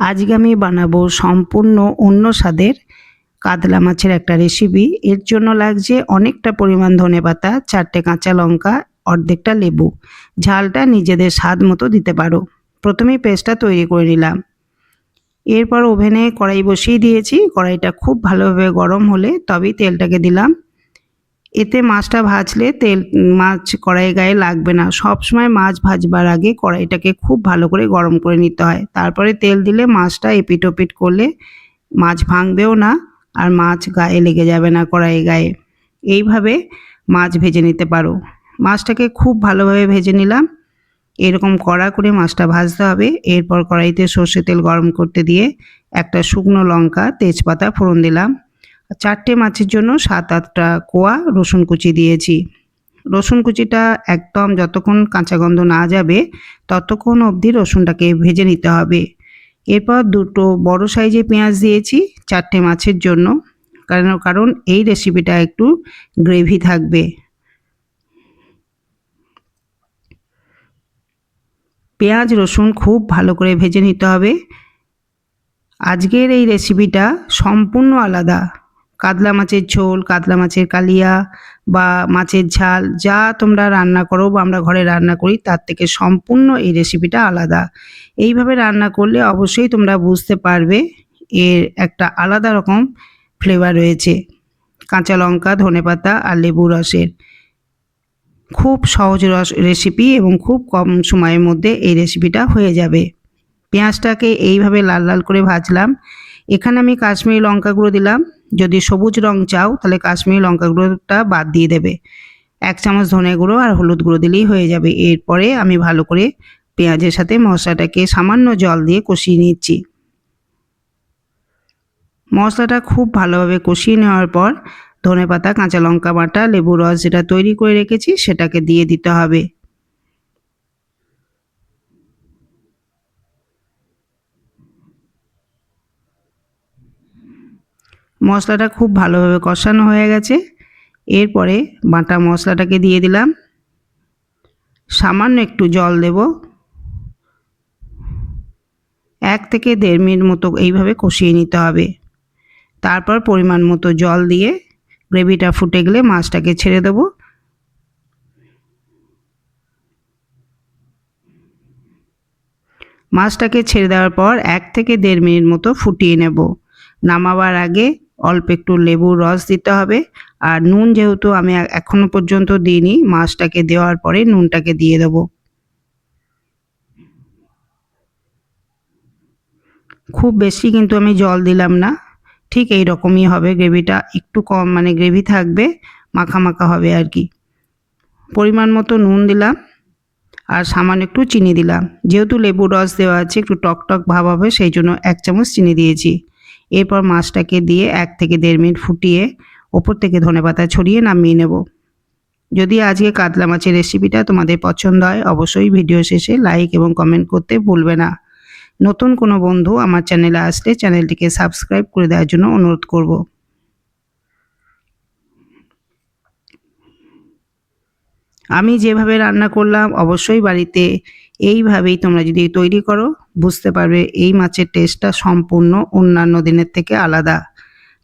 আজকে আমি বানাবো সম্পূর্ণ অন্য স্বাদের কাতলা মাছের একটা রেসিপি। এর জন্য লাগছে অনেকটা পরিমাণ ধনেপাতা, 4টে কাঁচা লঙ্কা, অর্ধেকটা লেবু। ঝালটা নিজেদের স্বাদ মতো দিতে পারো। প্রথমেই পেস্টটা তৈরি করে নিলাম। এরপর ওভেনে কড়াই বসিয়ে দিয়েছি। কড়াইটা খুব ভালোভাবে গরম হলে তবেই তেলটাকে দিলাম। এতে মাছটা ভাজলে মাছ কড়াই গায়ে লাগবে না। সবসময় মাছ ভাজবার আগে কড়াইটাকে খুব ভালো করে গরম করে নিতে হয়। তারপরে তেল দিলে মাছটা এপিট ওপিট করলে মাছ ভাঙবেও না, আর মাছ গায়ে লেগে যাবে না কড়াই গায়ে। এইভাবে মাছ ভেজে নিতে পারো। মাছটাকে খুব ভালোভাবে ভেজে নিলাম। এরকম কড়া করে মাছটা ভাজতে হবে। এরপর কড়াইতে সর্ষে তেল গরম করতে দিয়ে একটা শুকনো লঙ্কা, তেজপাতা ফোড়ন দিলাম। 4টে মাছের জন্য 7-8টা কোয়া রসুন কুচি দিয়েছি। রসুন কুচিটা একদম যতক্ষণ কাঁচা গন্ধ না যাবে ততক্ষণ অবধি রসুনটাকে ভেজে নিতে হবে। এরপর 2টো বড় সাইজের পেঁয়াজ দিয়েছি 4টে মাছের জন্য, কারণ এই রেসিপিটা একটু গ্রেভি থাকবে। পেঁয়াজ রসুন খুব ভালো করে ভেজে নিতে হবে। আজকের এই রেসিপিটা সম্পূর্ণ আলাদা। কাতলা মাছের ঝোল, কাতলা মাছের কালিয়া বা মাছের ঝাল যা তোমরা রান্না করো বা আমরা ঘরে রান্না করি তার থেকে সম্পূর্ণ এই রেসিপিটা আলাদা। এইভাবে রান্না করলে অবশ্যই তোমরা বুঝতে পারবে এর একটা আলাদা রকম ফ্লেভার রয়েছে। কাঁচা লঙ্কা, ধনেপাতা আর লেবু রসের খুব সহজ রেসিপি এবং খুব কম সময়ের মধ্যে এই রেসিপিটা হয়ে যাবে। পেঁয়াজটাকে এইভাবে লাল লাল করে ভাজলাম। এখানে আমি কাশ্মীরি লঙ্কা গুঁড়ো দিলাম। যদি সবুজ রং চাও তাহলে কাশ্মীরি লঙ্কা গুঁড়োটা বাদ দিয়ে দেবে। 1 চামচ ধনে গুঁড়ো আর হলুদ গুঁড়ো দিলেই হয়ে যাবে। এরপরে আমি ভালো করে পেঁয়াজের সাথে মশলাটাকে সামান্য জল দিয়ে কষিয়ে নিচ্ছি। মশলাটা খুব ভালোভাবে কষিয়ে নেওয়ার পর ধনেপাতা, কাঁচা লঙ্কা বাটা, লেবু রস যেটা তৈরি করে রেখেছি সেটাকে দিয়ে দিতে হবে। মশলাটা খুব ভালোভাবে কষানো হয়ে গেছে। এরপরে বাটা মশলাটাকে দিয়ে দিলাম। সামান্য একটু জল দেব। 1 থেকে 1.5 মিনিট মতো এইভাবে কষিয়ে নিতে হবে। তারপর পরিমাণ মতো জল দিয়ে গ্রেভিটা ফুটে গেলে মাছটাকে ছেড়ে দেব। মাছটাকে ছেড়ে দেওয়ার পর 1 থেকে 1.5 মিনিট মতো ফুটিয়ে নেব। নামাবার আগে অল্প একটু লেবুর রস দিতে হবে। আর নুন যেহেতু আমি এখনো পর্যন্ত দিইনি, মাছটাকে দেওয়ার পরে নুনটাকে দিয়ে দেব। খুব বেশি কিন্তু আমি জল দিলাম না, ঠিক এই রকমই হবে গ্রেভিটা। একটু কম মানে গ্রেভি থাকবে, মাখা মাখা হবে আর কি। পরিমাণ মতো নুন দিলাম আর সামান্য একটু চিনি দিলাম। যেহেতু লেবুর রস দেওয়া আছে একটু টক টক ভাব হবে, সেই জন্য 1 চামচ চিনি দিয়েছি। এরপর মাছটাকে দিয়ে 1 থেকে 1.5 মিনিট ফুটিয়ে ওপর থেকে ধনেপাতা ছড়িয়ে নামিয়ে নেব। যদি আজকে কাতলা মাছের রেসিপিটা তোমাদের পছন্দ হয় অবশ্যই ভিডিও শেষে লাইক এবং কমেন্ট করতে ভুলবে না। নতুন কোনো বন্ধু আমার চ্যানেলে আসলে চ্যানেলটিকে সাবস্ক্রাইব করে দেওয়ার জন্য অনুরোধ করব। আমি যেভাবে রান্না করলাম অবশ্যই বাড়িতে এইভাবেই তোমরা যদি তৈরি করো বুঝতে পারবে এই মাছের টেস্টটা সম্পূর্ণ অন্যান্য দিনের থেকে আলাদা।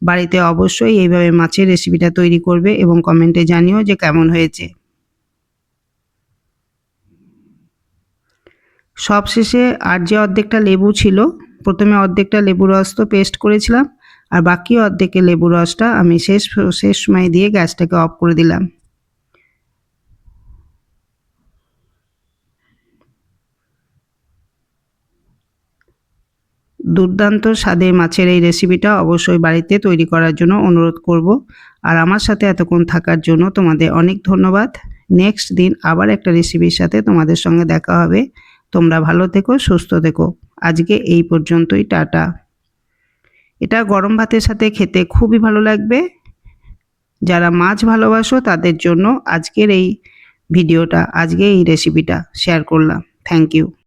বাড়িতে অবশ্যই এইভাবে মাছের রেসিপিটা তৈরি করবে এবং কমেন্টে জানিও যে কেমন হয়েছে। সবশেষে আর যে অর্ধেকটা লেবু ছিল, প্রথমে অর্ধেকটা লেবু রস তো পেস্ট করেছিলাম, আর বাকি অর্ধেকের লেবু রসটা আমি শেষ সময় দিয়ে গ্যাসটাকে অফ করে দিলাম। দুর্দান্ত স্বাদের মাছের এই রেসিপিটা অবশ্যই বাড়িতে তৈরি করার জন্য অনুরোধ করব। আর আমার সাথে এতক্ষণ থাকার জন্য তোমাদের অনেক ধন্যবাদ। নেক্সট দিন আবার একটা রেসিপির সাথে তোমাদের সঙ্গে দেখা হবে। তোমরা ভালো থেকো, সুস্থ থেকো। আজকে এই পর্যন্তই, টাটা। এটা গরম ভাতের সাথে খেতে খুবই ভালো লাগবে। যারা মাছ ভালোবাসো তাদের জন্য আজকের এই ভিডিওটা, আজকে এই রেসিপিটা শেয়ার করলাম। Thank you.